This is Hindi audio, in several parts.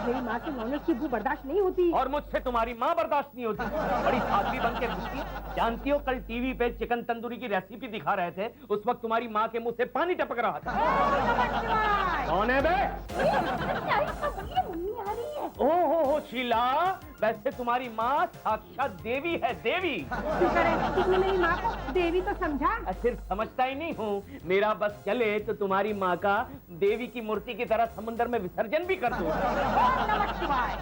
मेरी माँ से नॉनवेज की बू बर्दाश्त नहीं होती। और मुझसे तुम्हारी माँ बर्दाश्त नहीं होती। बड़ी साध्वी बन के घुसती है। जानती हो कल टीवी पे चिकन तंदूरी की रेसिपी दिखा रहे थे, उस वक्त तुम्हारी माँ के मुंह से पानी टपक रहा था। कौन है बे? मम्मी आ रही है। ओ शीला, वैसे तुम्हारी माँ साक्षात देवी है, देवी। शुक्र है तुमने मेरी माँ को देवी तो समझा। सिर्फ समझता ही नहीं हूँ, मेरा बस चले तो तुम्हारी माँ का देवी की मूर्ति की तरह समुद्र में विसर्जन भी कर दो।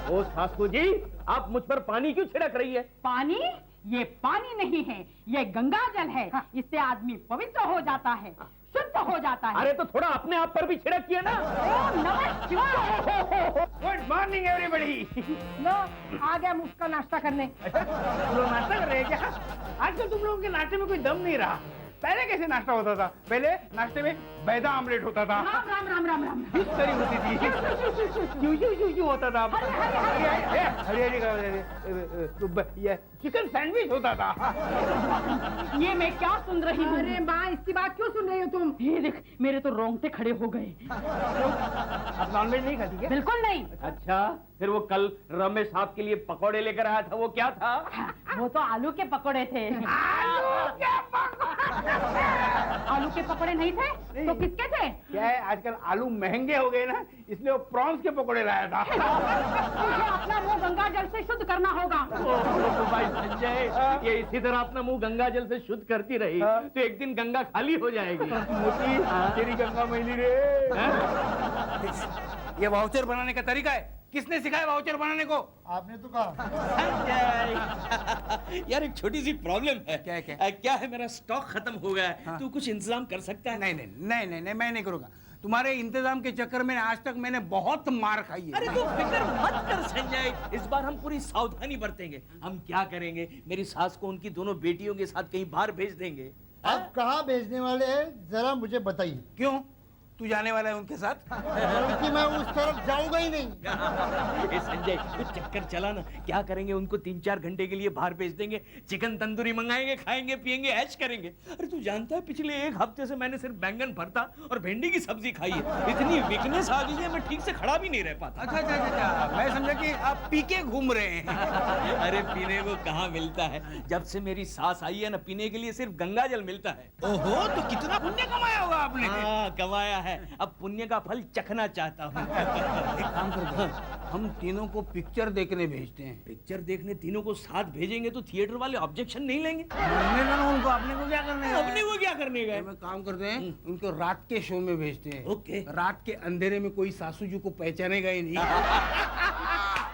ओ सासू जी, आप मुझ पर पानी क्यों छिड़क रही है? पानी? ये पानी नहीं है, ये गंगा जल है। इससे आदमी पवित्र हो जाता है, शुद्ध हो जाता है। अरे तो थोड़ा अपने आप पर भी छिड़किए ना। नमः शिवाय। Good morning everybody. लो आ गया मुफ्त का नाश्ता करने। तुम लोग नाश्ता कर रहे हैं क्या? आजकल तुम लोगों के नाश्ते में कोई दम नहीं रहा। पहले कैसे नाश्ता होता था? पहले नाश्ते में मैदा ऑमलेट होता था, राम राम राम राम राम। फिश करी होती थी, क्यों होता था, हरी चिकन सैंडविच होता था। ये मैं क्या सुन रही हूँ? अरे माँ इसकी बात क्यों सुन रही हो तुम? ये देख, मेरे तो रोंगटे खड़े हो गए। आप नॉनवेज नहीं खाती क्या? बिल्कुल नहीं। अच्छा, फिर वो कल रमेश साहब के लिए पकौड़े लेकर आया था, वो क्या था? वो तो आलू के पकौड़े थे। आलू के पकौड़े नहीं थे? नहीं। तो किसके थे? क्या है, आजकल आलू महंगे हो गए ना, इसलिए वो प्रॉन्स के पकौड़े लाया था। मुझे अपना मुंह गंगा जल से शुद्ध करना होगा। भाई संजय, ये इसी तरह अपना मुंह गंगा जल से शुद्ध करती रही तो एक दिन गंगा खाली हो जाएगी। मोती तेरी गंगा मैली रे। ये वाउचर बनाने का तरीका है, किसने सिखाया वाउचर बनाने को? आपने तो कहा। यार एक छोटी सी प्रॉब्लम है। क्या? क्या है, मेरा स्टॉक खत्म हो गया है। हाँ। तू कुछ इंतजाम कर सकता है? नहीं, मैं नहीं करूंगा। तुम्हारे इंतजाम के चक्कर में आज तक मैंने बहुत मार खाई है। अरे तू फिक्र मत कर संजय, इस बार हम पूरी सावधानी बरतेंगे। हम क्या करेंगे, मेरी सास को उनकी दोनों बेटियों के साथ कहीं बाहर भेज देंगे। आप कहाँ भेजने वाले हैं जरा मुझे बताइए। क्यों, तू जाने वाला है उनके साथ? बल्कि मैं उस तरफ जाऊंगा ही नहीं। ए संजय, कुछ चक्कर चला ना। क्या करेंगे, उनको 3-4 घंटे के लिए बाहर भेज देंगे, चिकन तंदूरी मंगाएंगे, खाएंगे पिएंगे, ऐश करेंगे। अरे तू जानता है, पिछले 1 हफ्ते से मैंने सिर्फ बैंगन भरता और भिंडी की सब्जी खाई है। इतनी वीकनेस आ गई है, मैं ठीक से खड़ा भी नहीं रह पाता। अच्छा, मैं समझा कि आप पी के घूम रहे हैं। अरे पीने को कहाँ मिलता है, जब से मेरी सास आई है ना, पीने के लिए सिर्फ गंगा जल मिलता है। ओहो, तो कितना पुण्य कमाया होगा आपने? हाँ, कमाया है। अब पुण्य का फल चखना चाहता हूँ। एक काम करो, हम तीनों को पिक्चर देखने भेजते हैं। पिक्चर देखने तीनों को साथ भेजेंगे तो थिएटर वाले ऑब्जेक्शन नहीं लेंगे। मरने दो ना उनको, अपने को क्या करने है? अपने को क्या करने गए? मैं काम करते हैं, उनको रात के शो में भेजते हैं। ओके। रात के अंधेरे में कोई सासू जी को पहचानेगा ही नहीं।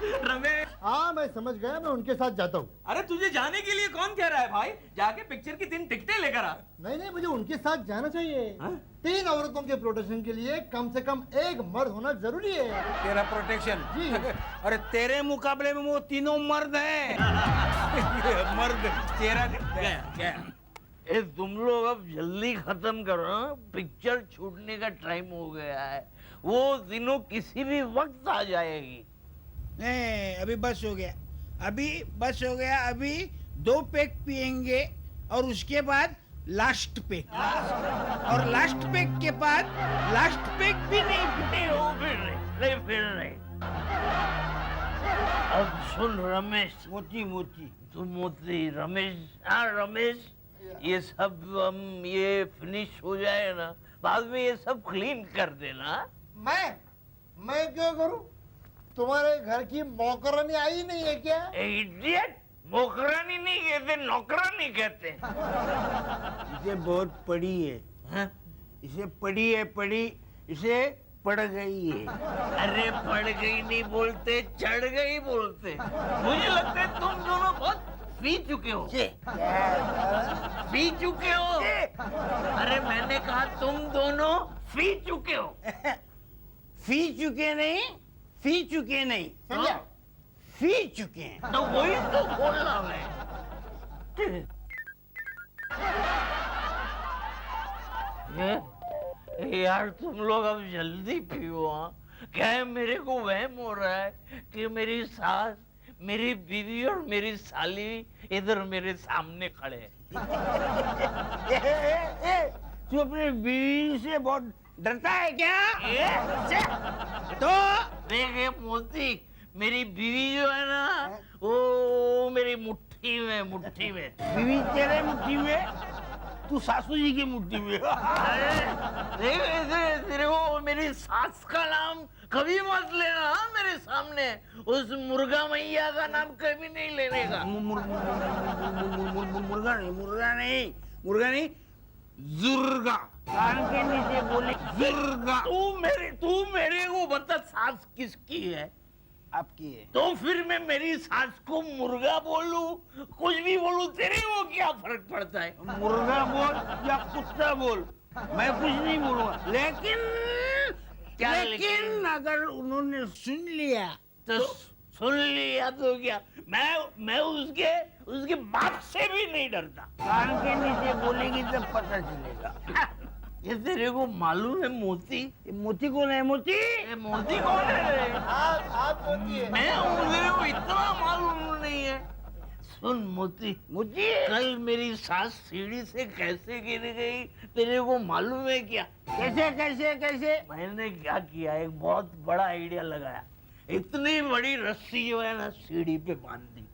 रमेश, हाँ मैं समझ गया, मैं उनके साथ जाता हूँ। अरे तुझे जाने के लिए कौन कह रहा है भाई? जाके पिक्चर की 3 टिकटें लेकर आ। नहीं, मुझे उनके साथ जाना चाहिए। हाँ? 3 औरतों के प्रोटेक्शन के लिए कम से कम 1 मर्द होना जरूरी है। तेरा प्रोटेक्शन? जी। अरे तेरे मुकाबले में वो तीनों मर्द हैं। मर्द चेहरा गया। ए, तुम लोग अब जल्दी खत्म करो ना, पिक्चर छूटने का टाइम हो गया है। वो दिनों किसी भी वक्त आ जाएगी। नहीं, अभी बस हो गया, अभी 2 पैक पिएंगे और उसके बाद लास्ट पैक, और लास्ट पैक के बाद लास्ट पैक भी नहीं पिए। फिर नहीं। अब सुन रमेश, मोती तू मोती, रमेश, हाँ रमेश, ये सब हम ये फिनिश हो जाए ना, बाद में ये सब क्लीन कर देना। मैं क्यों करूँ? तुम्हारे घर की नौकरानी आई नहीं है क्या? इडियट, नौकरानी नहीं कहते, नौकरानी कहते। इसे बहुत पड़ी है। हाँ? इसे पड़ी, इसे पड़ गई है। अरे पड़ गई नहीं बोलते, चढ़ गई बोलते। मुझे लगता है तुम दोनों बहुत पी चुके हो। पी चुके हो? अरे मैंने कहा तुम दोनों पी चुके हो। फी चुके नहीं, समझा? फी चुके हैं। तो वही तो बोलना मैं। यार तुम लोग अब जल्दी पियो। हाँ, क्या है, मेरे को वहम हो रहा है कि मेरी सास, मेरी बीवी और मेरी साली इधर मेरे सामने खड़े हैं। तू अपने बीवी से बहुत डरता है क्या? तो देखे मोती, मेरी बीवी जो है ना, वो मेरी मुट्ठी में। बीवी तेरे मुट्ठी में, तू सासू जी की मुट्ठी में। तेरे को मेरी सास का नाम कभी मत लेना, हाँ, मेरे सामने। उस मुर्गा मैया का नाम कभी नहीं लेने का। मुर्गा नहीं, जुर्गा। कान के नीचे बोले जुर्गा। तू मेरे को बता, सास किसकी है? आपकी है। तो फिर मैं मेरी सास को मुर्गा बोलूं, कुछ भी बोलूं, तेरे को क्या फर्क पड़ता है? मुर्गा बोल या कुत्ता बोल, मैं कुछ नहीं बोलूंगा। लेकिन अगर उन्होंने सुन लिया तो सुन लिया तो क्या? मैं उसके बाप से भी नहीं डरता। कान के नीचे बोलेगी तब पता चलेगा। ये तेरे को मालूम है मोती? मोती कौन है? मोती मोती कौन है? आप होती है। मैं हूँ, तेरे को इतना मालूम नहीं है। सुन मोती, कल मेरी सास सीढ़ी से कैसे गिर गई, तेरे को मालूम है क्या? कैसे? मैंने क्या किया, एक बहुत बड़ा आइडिया लगाया। इतनी बड़ी रस्सी जो है ना, सीढ़ी पे बांध दी।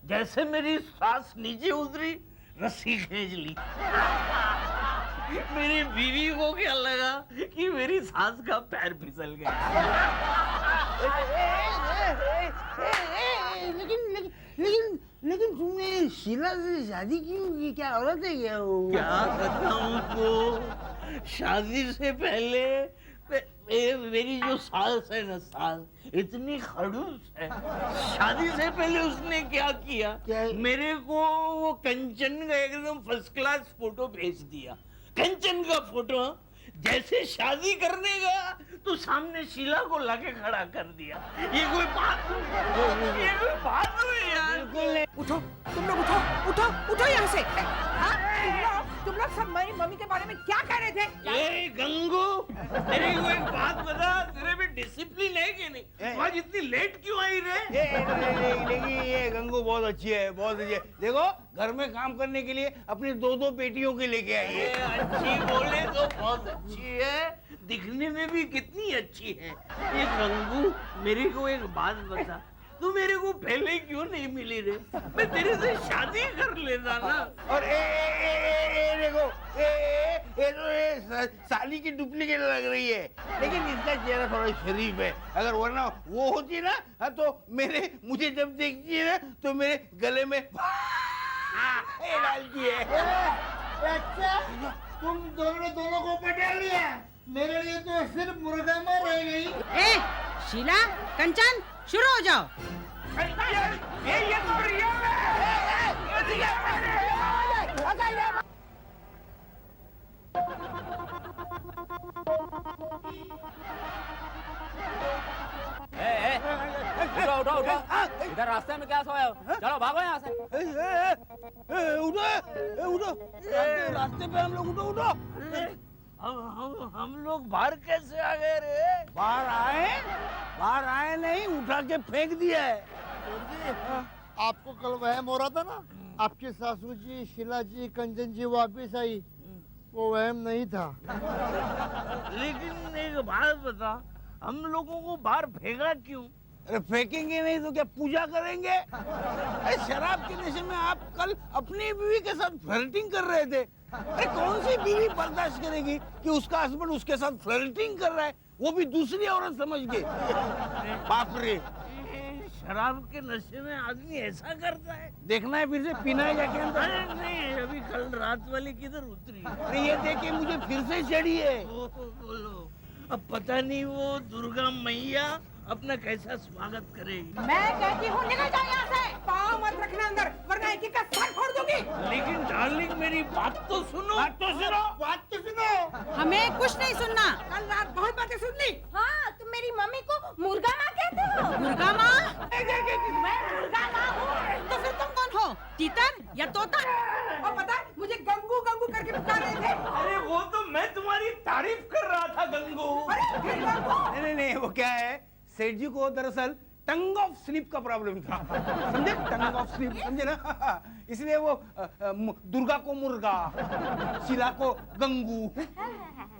जैसे मेरी सास नीचे उतरी, रस्सी खींच ली। मेरी बीवी को क्या लगा कि मेरी सास का पैर फिसल गया। लेकिन तुमने शीला से शादी क्यों की? क्या औरत है क्या वो? क्या बताऊं तो, शादी से पहले मेरी जो सास है ना, सास इतनी खड़ूस है। शादी से पहले उसने क्या किया? मेरे को वो कंचन का एकदम फर्स्ट क्लास फोटो भेज दिया। कंचन का फोटो, जैसे शादी करने गया तो सामने शीला को लाके खड़ा कर दिया। ये कोई बात हुई यार? उठो, तुम लोग उठो यहाँ से। तुम लोग सब मेरी मम्मी के बारे में क्या कह रहे थे? ये गंगू, तेरे को एक बात बता, तेरे में डिसिप्लिन है कि नहीं? आज इतनी लेट क्यों आई रे? लेकिन ये गंगू बहुत अच्छी है, बहुत अच्छी है। देखो, घर में काम करने के लिए अपनी 2 बेटियों के लेके आई है। अच्छी बोले तो बहुत अच्छी है, दिखने में भी कितनी अच्छी है। ये गंगू, मेरे को एक बात बता, तू मेरे को पहले क्यों नहीं मिली रे? मैं तेरे से शादी कर लेता ना। और देखो, ये साली की डुप्लीकेट लग रही है, लेकिन इसका चेहरा थोड़ा शरीफ है। अगर वरना वो होती ना, तो मुझे जब देखती है ना, तो मेरे गले में डालती है। अच्छा, तुम दोनों को पटा लिया। मेरे लिए तो सिर्फ मुर्गा में रह गई। शीला, कंचन, शुरू हो जाओ। उठो इधर रास्ते में क्या सोए हो? चलो भागो यहाँ से। उठो, रास्ते पे हम लोग उठो। हम लोग बाहर कैसे आ गए रे? बाहर आए नहीं, उठा के फेंक दिया है। आपको कल वहम हो रहा था ना, आपकी सासू जी, शीला जी, कंचन जी वापिस आई, वो वहम नहीं था। लेकिन एक बात बता, हम लोगों को बाहर फेंका क्यों? अरे फेंकेंगे नहीं तो क्या पूजा करेंगे? अरे शराब के नशे में आप कल अपनी बीवी के साथ फ्लर्टिंग कर रहे थे। अरे कौन सी बीवी बर्दाश्त करेगी कि उसका हस्बैंड उसके साथ फ्लर्टिंग कर रहा है, वो भी दूसरी औरत समझ के? बाप रे, शराब के नशे में आदमी ऐसा करता है? देखना है फिर से, पीना है जाके अंदर? अरे नहीं, अभी कल रात वाली किधर उतरी? अरे ये देख के मुझे फिर से चढ़ी है। बोलो, अब पता नहीं वो दुर्गा मैया अपना कैसा स्वागत करेगी। मैं कहती हूँ निकल जाओ यहाँ से। पाँव मत रखना अंदर, वरना एक एक का सर फोड़ दूंगी। लेकिन डार्लिंग, मेरी बात तो सुनो। बात तो सुनो। हमें कुछ नहीं सुनना। कल रात बहुत बातें सुन ली। हाँ, तुम मेरी मम्मी को मुर्गा माँ कहते हो? मुर्गा माँ? मैं मुर्गा माँ हूँ। तो फिर तुम कौन हो? तीतर या तोता? और पता है, मुझे गंगू गंगू करके पुकार रहे थे। अरे वो तो मैं तुम्हारी तारीफ कर रहा था गंगू। नहीं, वो क्या है, सेठ जी को दरअसल टंग ऑफ स्लिप का प्रॉब्लम था, समझे? टंग ऑफ स्लिप, समझे ना? इसलिए वो दुर्गा को मुर्गा, शीला को गंगू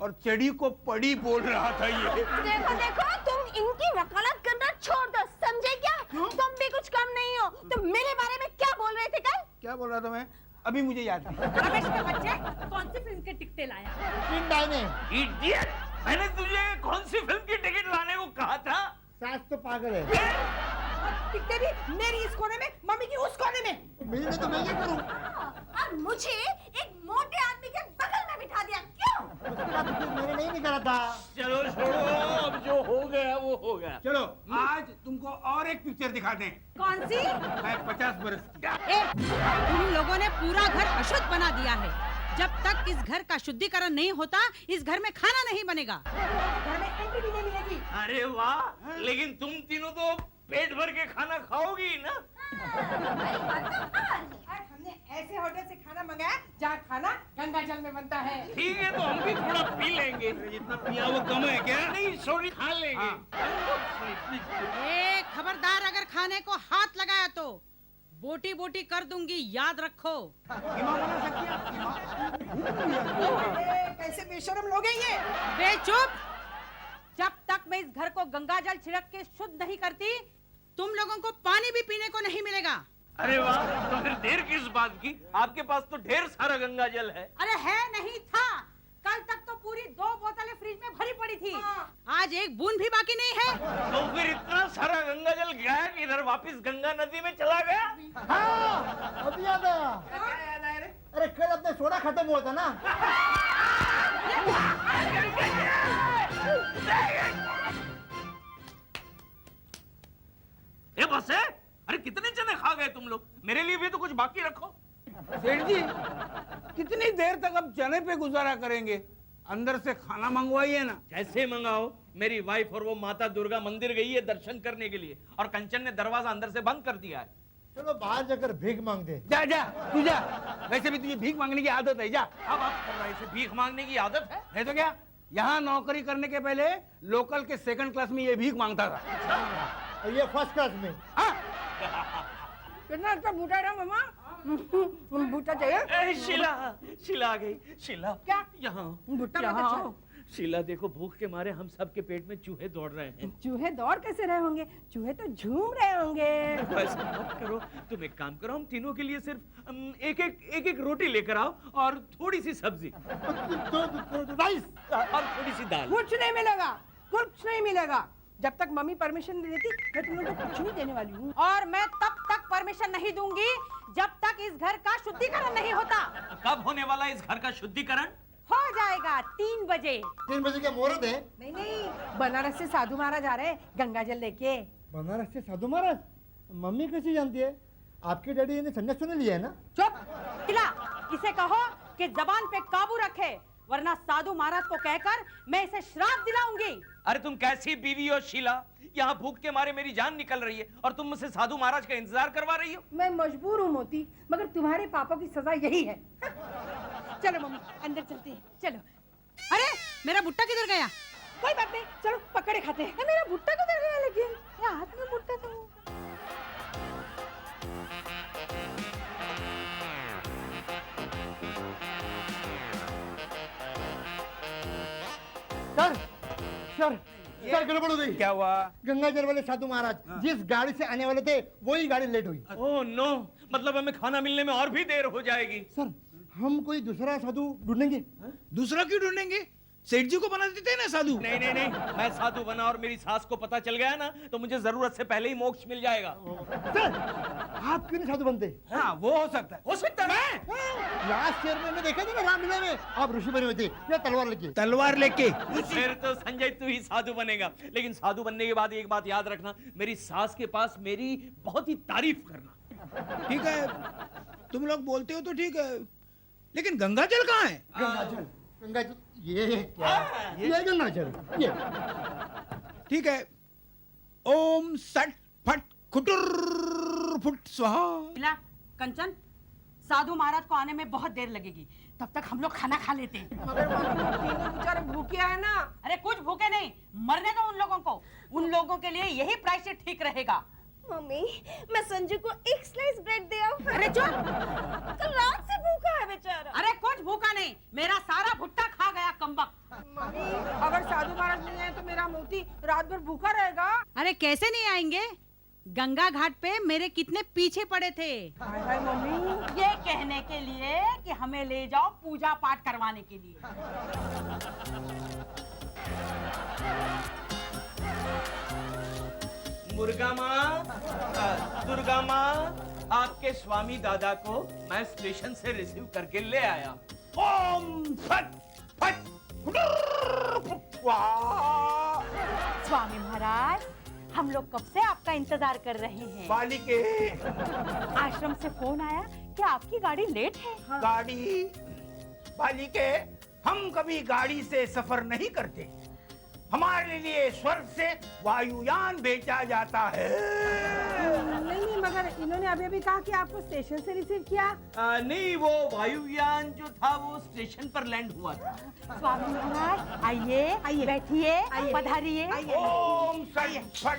और चढ़ी को पड़ी बोल रहा था ये। देखो देखो, तुम इनकी वकालत करना छोड़ दो, समझे क्या? तुम भी कुछ कम नहीं हो। तुम मेरे बारे में क्या बोल रहे थे कल? क्या बोल रहा था मैं? अभी मुझे याद है। रमेश के बच्चे, कौन सी फिल्म के टिकटे लाया? तीन डायने इडियट, मैंने तुझे कौन सी फिल्म की टिकट लाने को कहा था? सास तो पागल है। टिकटें भी मेरी इस कोने में, मम्मी की उस कोने में। मेरे तो मैं क्या करूं? और मुझे एक मोटे आदमी के बगल में बिठा दिया, क्यों? उसके बाद फिर मैंने नहीं निकाला था। चलो छोड़ो, अब जो हो गया वो हो गया। चलो आज तुमको और एक पिक्चर दिखा दें। कौन सी? मैं 50 बरस की। तुम लोगों ने पूरा घर अशुद्ध बना दिया है। जब तक इस घर का शुद्धिकरण नहीं होता, इस घर में खाना नहीं बनेगा। घर में एंट्री भी नहीं मिलेगी। अरे वाह, लेकिन तुम तीनों तो पेट भर के खाना खाओगी ना? हमने ऐसे होटल से खाना मंगाया जहाँ खाना गंगा जल में बनता है। ठीक है, तो हम भी थोड़ा पी लेंगे। जितना पिया वो कम है क्या? नहीं, सॉरी, खा लेंगे। ए, खबरदार, अगर खाने को हाथ लगाया तो बोटी बोटी कर दूंगी, याद रखो। कैसे बेशरम लोग हैं ये? बेचुप! जब तक मैं इस घर को गंगा जल छिड़क के शुद्ध नहीं करती, तुम लोगों को पानी भी पीने को नहीं मिलेगा। अरे वाह, तो फिर देर किस बात की? आपके पास तो ढेर सारा गंगा जल है। अरे है नहीं था, कल तक तो पूरी 2 बोतलें फ्रिज में भरी पड़ी थी। आज एक बूंद भी बाकी नहीं है। तो फिर इतना सारा गंगा जल गया है कि इधर वापस गंगा नदी में चला गया? हाँ, अभी याद आया। अरे कल अपने सोडा खत्म हुआ था ना। ये बस है? अरे कितने चने खा गए तुम लोग? मेरे लिए भी तो कुछ बाकी रखो। सेठ जी, कितनी देर तक अब चने पे गुजारा करेंगे? अंदर से खाना मंगवाइए ना। जैसे मंगाओ। मेरी वाइफ और वो माता दुर्गा मंदिर गई है दर्शन करने के लिए, और कंचन ने दरवाजा अंदर से बंद कर दिया है। चलो बाहर जाकर भीख मांग दे। जा जा तू जा, वैसे भी तुझे भीख मांगने की आदत है। जा। अब आप कर रहे से भीख मांगने की आदत है? नहीं तो क्या, यहाँ नौकरी करने के पहले लोकल के 2nd क्लास में ये भीख मांगता था। और ये 1st क्लास में। हाँ? कितना अच्छा बूटा रहा मामा। बूटा चाहिए? शीला, शीला आ गई। शीला, क्या? यहाँ बूटा मत अच्छा। शीला देखो, भूख के मारे हम सब के पेट में चूहे दौड़ रहे हैं। चूहे दौड़ कैसे रहे होंगे? चूहे तो झूम रहे होंगे। ऐसा मत करो, तुम एक काम करो, हम तीनों के लिए सिर्फ एक एक रोटी लेकर आओ और थोड़ी सी सब्जी राइस और थोड़ी सी दाल। कुछ नहीं मिलेगा, कुछ नहीं मिलेगा। जब तक मम्मी परमिशन नहीं देती, मैं तुम लोगों को कुछ नहीं देने वाली हूँ। और मैं तब तक परमिशन नहीं दूंगी जब तक इस घर का शुद्धिकरण नहीं होता। कब होने वाला है इस घर का शुद्धिकरण? हो जाएगा 3 बजे। 3 बजे क्या मुहूर्त है? नहीं नहीं, बनारस से साधु महाराज आ रहे हैं गंगा जल लेके। बनारस से साधु महाराज? मम्मी कैसी जानती है? आपके डैडी ने संन्यास तो लिया है ना? चुप! खिला! इसे कहो कि जबान पे काबू रखे, वरना साधु महाराज को कहकर मैं इसे श्राप दिलाऊंगी। अरे तुम कैसी बीवी हो शीला? यहाँ भूख के मारे मेरी जान निकल रही है और तुम मुझसे साधु महाराज का इंतजार करवा रही हो। मैं मजबूर हूँ मोती, मगर तुम्हारे पापा की सजा यही है। चलो मम्मी, अंदर चलते हैं, चलो। अरे मेरा भुट्टा किधर गया? कोई बात नहीं, चलो पकड़े खाते हैं। मेरा भुट्टा किधर गया? लेकिन ये हाथ में भुट्टा तो। सर सर गड़बड़ हो गई। क्या हुआ? गंगा जल वाले साधु महाराज जिस गाड़ी से आने वाले थे वही गाड़ी लेट हुई। ओह नो, मतलब हमें खाना मिलने में और भी देर हो जाएगी। सर हम कोई दूसरा साधु ढूंढेंगे। दूसरा क्यों ढूंढेंगे? सेठ जी को बना देते हैं ना साधु। नहीं नहीं नहीं, मैं साधु बना और मेरी सास को पता चल गया ना, तो मुझे जरूरत से पहले ही मोक्ष मिल जाएगा। सर आप क्यों नहीं साधु बनते? हाँ वो हो सकता है। हो सकता है। लास्ट ईयर में देखा था ना रामलीला में, आप ऋषि बने हुए थे या तलवार लेके। तलवार लेके। फिर तो संजय तू ही साधु बनेगा, लेकिन साधु बनने के बाद एक बात याद रखना, मेरी सास के पास मेरी बहुत ही तारीफ करना। ठीक है, तुम लोग बोलते हो तो ठीक है, लेकिन गंगा जल कहाँ है? गंगा जल ये क्या? ये गंगा जल ये। ठीक है, ओम सट फट खुटुर फुट स्वाहा। मिला कंचन, साधु महाराज को आने में बहुत देर लगेगी, तब तक हम लोग खाना खा लेते हैं। मगर तीनों बेचारे भूखे है ना। अरे कुछ भूखे नहीं, मरने दो उन लोगों को। उन लोगों के लिए यही प्रायश्चित ठीक रहेगा। मम्मी, मैं संजू को एक स्लाइस ब्रेड दे आऊं। अरे चुप, कल रात से भूखा है बेचारा। अरे कुछ भूखा नहीं, मेरा सारा भुट्टा खा गया कमबख्त। मम्मी, अगर साधु महाराज नहीं आए तो मेरा मोती रात भर भूखा रहेगा। अरे कैसे नहीं आएंगे? गंगा घाट पे मेरे कितने पीछे पड़े थे। हाय हाय मम्मी, ये कहने के लिए कि हमें ले जाओ पूजा पाठ करवाने के लिए। मुर्गा माँ, दुर्गा माँ, आपके स्वामी दादा को मैं स्टेशन से रिसीव करके ले आया। ओम फट फट वाह। स्वामी महाराज, हम लोग कब से आपका इंतजार कर रहे हैं। बालिके, आश्रम से फोन आया कि आपकी गाड़ी लेट है। गाड़ी, बालिके, हम कभी गाड़ी से सफर नहीं करते। हमारे लिए स्वर्ग से वायुयान भेजा जाता है। नहीं मगर इन्होंने अभी अभी कहा कि आपको स्टेशन से रिसीव किया। नहीं, वो वायुयान जो था वो स्टेशन पर लैंड हुआ था। स्वामी महाराज, आइए आइए, बैठिए, पधारिए। ओम सट फट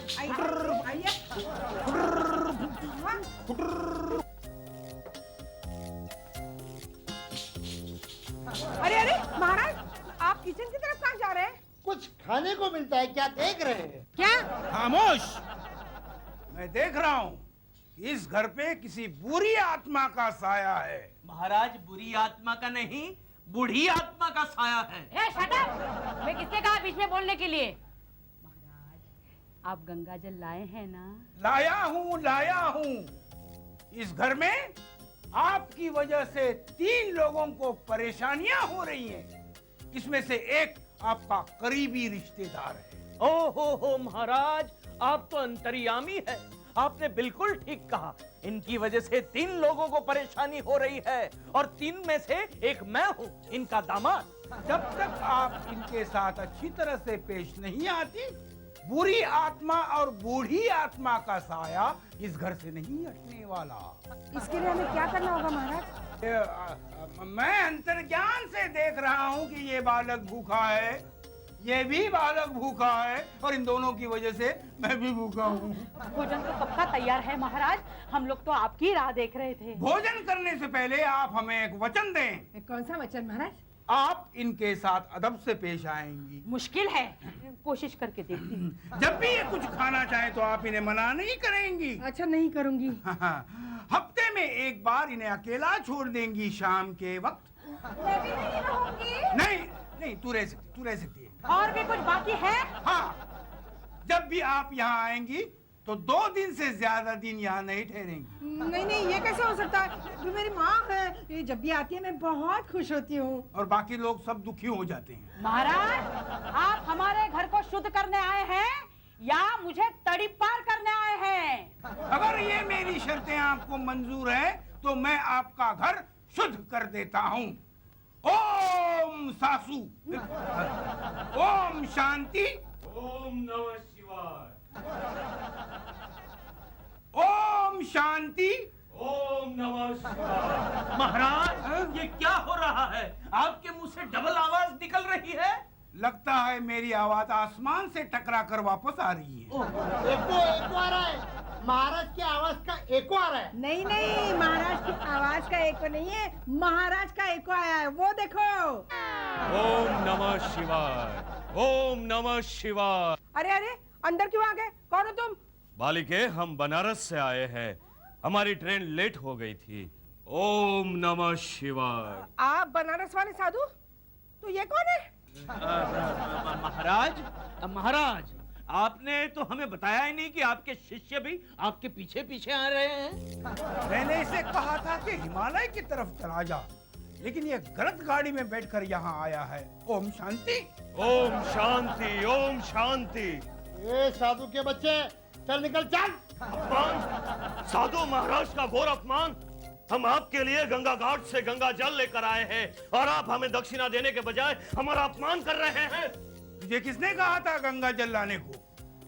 अरे अरे महाराज, आप किचन की तरफ कहाँ जा रहे हैं? कुछ खाने को मिलता है, क्या देख रहे हैं? क्या? खामोश। मैं देख रहा हूँ इस घर पे किसी बुरी आत्मा का साया है। महाराज, बुरी आत्मा का नहीं, बूढ़ी आत्मा का साया है। ए शट अप! मैं किसने कहा बीच में बोलने के लिए? महाराज, आप गंगा जल लाए हैं ना? लाया हूँ। इस घर में आपकी वजह से 3 लोगों को परेशानियां हो रही हैं। इसमें से एक आपका करीबी रिश्तेदार है। ओहो महाराज, आप तो अंतर्यामी है। आपने बिल्कुल ठीक कहा। इनकी वजह से 3 लोगों को परेशानी हो रही है और 3 में से एक मैं हूँ, इनका दामाद। जब तक आप इनके साथ अच्छी तरह से पेश नहीं आती, बुरी आत्मा और बूढ़ी आत्मा का साया इस घर से नहीं हटने वाला। इसके लिए हमें क्या करना होगा महाराज? मैं अंतर्ज्ञान से देख रहा हूँ कि ये बालक भूखा है, ये भी बालक भूखा है और इन दोनों की वजह से मैं भी भूखा हूँ। भोजन तो कब का तैयार है महाराज, हम लोग तो आपकी राह देख रहे थे। भोजन करने से पहले आप हमें एक वचन दें। कौन सा वचन महाराज? आप इनके साथ अदब से पेश आएंगी। मुश्किल है, कोशिश करके देखती हूँ। जब भी ये कुछ खाना चाहे तो आप इन्हें मना नहीं करेंगी। अच्छा, नहीं करूंगी। हफ्ते में एक बार इन्हें अकेला छोड़ देंगी शाम के वक्त। मैं भी नहीं रहूंगी। नहीं, तू रह सकती है। और भी कुछ बाकी है? हाँ, जब भी आप यहाँ आएंगी तो 2 दिन से ज्यादा दिन यहाँ नहीं ठहरेंगी। नहीं, ये कैसे हो सकता है? जो मेरी माँ है, ये जब भी आती है मैं बहुत खुश होती हूँ। और बाकी लोग सब दुखी हो जाते हैं। महाराज, आप हमारे घर को शुद्ध करने आए हैं या मुझे तड़ी पार करने आए हैं? अगर ये मेरी शर्तें आपको मंजूर है तो मैं आपका घर शुद्ध कर देता हूँ। ओम सासू, ओम शांति, ओम नमः शिवाय, ओम शांति, ओम नमः शिवाय। महाराज, ये क्या हो रहा है? आपके मुंह से डबल आवाज निकल रही है। लगता है मेरी आवाज आसमान से टकरा कर वापस आ रही है। एको आ रहा है। महाराज की आवाज का एको आ रहा है। नहीं, महाराज की आवाज का एको नहीं है, महाराज का एको आया है, वो देखो। ओम नमः शिवाय, ओम नमः शिवाय। अरे, अंदर क्यों आ गए? कौन हो तुम? बालिके, हम बनारस से आए हैं, हमारी ट्रेन लेट हो गई थी। ओम नमः शिवाय। आप बनारस वाले साधु? तो ये कौन है? महाराज, आपने तो हमें बताया ही नहीं कि आपके शिष्य भी आपके पीछे पीछे आ रहे हैं। मैंने इसे कहा था कि हिमालय की तरफ चला जा, लेकिन ये गलत गाड़ी में बैठकर यहाँ आया है। ओम शांति, ओम शांति, ओम शांति। ए साधु के बच्चे, चल निकल चल। अपमान, साधु महाराज का घोर अपमान। हम आपके लिए गंगा घाट से गंगा जल लेकर आए हैं और आप हमें दक्षिणा देने के बजाय हमारा अपमान कर रहे हैं। तुझे किसने कहा था गंगा जल लाने को?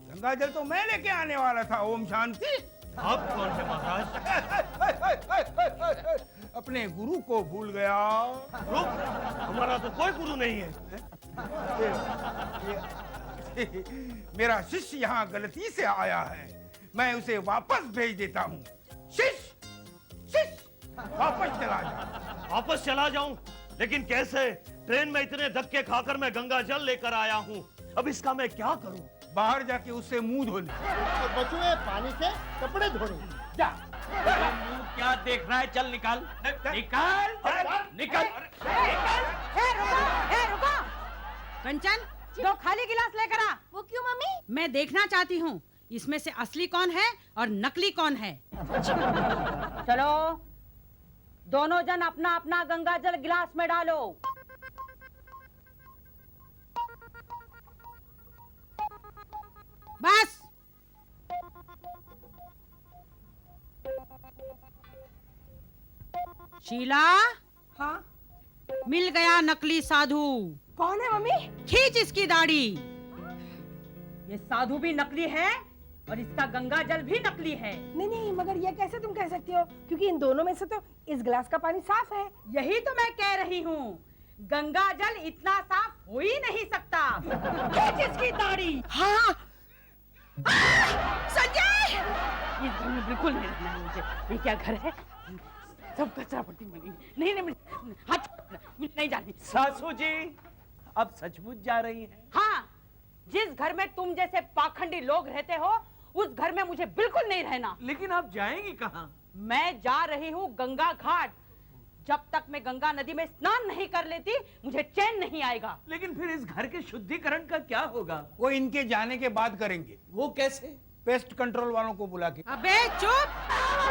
गंगा जल तो मैं लेके आने वाला था। ओम शांति। आप कौन है महाराज? अपने गुरु को भूल गया। रुक, हमारा तो कोई गुरु नहीं है। मेरा शिष्य यहाँ गलती से आया है, मैं उसे वापस भेज देता हूँ। शिष्य वापस चला जा। वापस चला जाऊं? लेकिन कैसे? ट्रेन में इतने धक्के खाकर मैं गंगा जल लेकर आया हूँ, अब इसका मैं क्या करूं? बाहर जाके उससे मुंह धो ले। तो बचुए पानी से कपड़े धो ले। जा। मुंह क्या देख रहा है? चल निकाल, निकाल, निकाल। रुको कंचन, 2 खाली गिलास लेकर आ। वो क्यों मम्मी? मैं देखना चाहती हूँ इसमें से असली कौन है और नकली कौन है। चलो दोनों जन अपना अपना गंगा जल गिलास में डालो। बस शीला, हाँ मिल गया नकली साधु। कौन है मम्मी? खींच इसकी दाढ़ी। ये साधु भी नकली है और इसका गंगा जल भी नकली है। नहीं नहीं, मगर ये कैसे तुम कह सकती हो, क्योंकि इन दोनों में से तो इस गिलास का पानी साफ है। यही तो मैं कह रही हूँ, गंगा जल इतना साफ हो ही नहीं सकता। खींच इसकी दाढ़ी। हाँ संजय, इस घर में बिल्कुल नहीं रहना है मुझे। ये क्या घर है? सब कचरा पट्टी में नहीं नहीं, हाथ नहीं जाती। सासू जी, अब सचमुच जा रही हैं? हाँ, जिस घर में तुम जैसे पाखंडी लोग रहते हो उस घर में मुझे बिल्कुल नहीं रहना। लेकिन आप जाएंगी कहाँ? मैं जा रही हूँ गंगा घाट। जब तक मैं गंगा नदी में स्नान नहीं कर लेती मुझे चैन नहीं आएगा। लेकिन फिर इस घर के शुद्धिकरण का क्या होगा? वो इनके जाने के बाद करेंगे। वो कैसे? पेस्ट कंट्रोल वालों को बुला के। अबे चुप।